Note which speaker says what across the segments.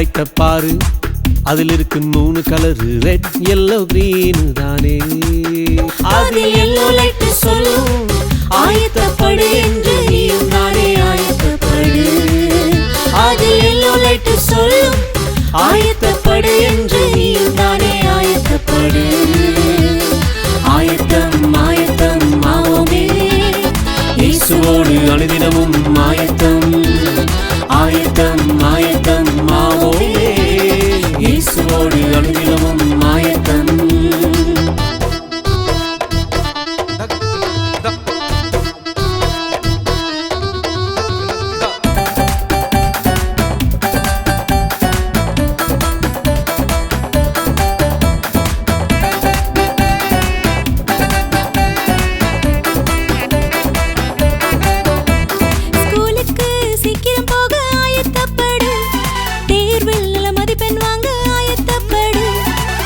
Speaker 1: லைட்ட பாரு, அதில் இருக்கு 3 கலரு, ரெட் yellow green தானே.
Speaker 2: அது yellow light சொல்லும் ஆயத்தப்படு என்று நீயும் நானே ஆயத்தப்படு. அது yellow light சொல்லும் ஆயத்தப்படு என்று நீயும் நானே ஆயத்தப்படு. ஆயத்தம் ஆயத்தம் ஆவோமே இயேசுவோடு அனுதினமும் ஆயத்தம். ஆயத்தம் ஆயத்தம் ஆவோமே இயேசுவோடு அனுதினமும் ஆயத்தம்.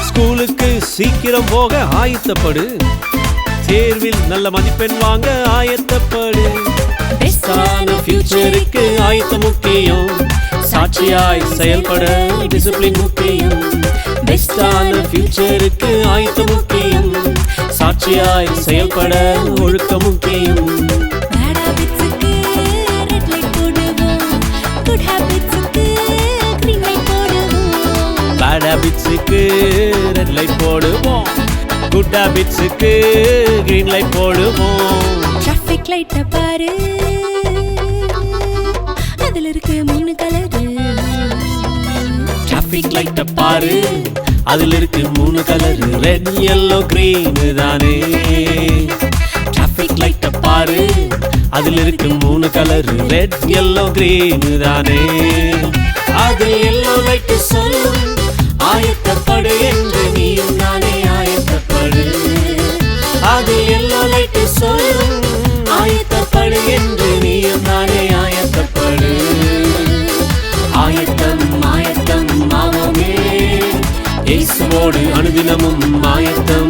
Speaker 1: ஸ்கூலுக்கு சீக்கிரம் போக ஆயத்தப்படு, தேர்வில் நல்ல மதிப்பெண் வாங்க ஆயத்தப்படு. பெஸ்டான ஃபியூச்சருக்கு ஆயத்தம் முக்கியம், சாட்சியாய் செயல்பட டிசிப்ளின் முக்கியம். பெஸ்டான ஃபியூச்சருக்கு ஆயத்தம் முக்கியம், சாட்சியாய் செயல்பட ஒழுக்கம் முக்கியம். பேட் ஹாபிட்ஸுக்கு ரெட் லைட் போடுவோம், குட் ஹாபிட்ஸுக்கு கிரீன் லைட் போடுவோம்.
Speaker 2: டிராஃபிக் லைட்ட பாரு, அதுல இருக்கு 3 கலரு.
Speaker 1: டிராஃபிக் லைட்ட பாரு, அதுல இருக்கு 3 கலரு, ரெட் yellow green தானே. டிராஃபிக் லைட்ட பாரு, அதுல இருக்கு 3 கலரு, ரெட் yellow green தானே. அது yellow light சொல்லும் ஆயத்தப்படு என்று நீயும் நானே ஆயத்தப்படு. அது yellow light சொல்லும் ஆயத்தப்படு என்று நீயும் நானே ஆயத்தப்படு. ஆயத்தம் ஆயத்தம் ஆவோமே இயேசுவோடு அனுதினமும் ஆயத்தம்.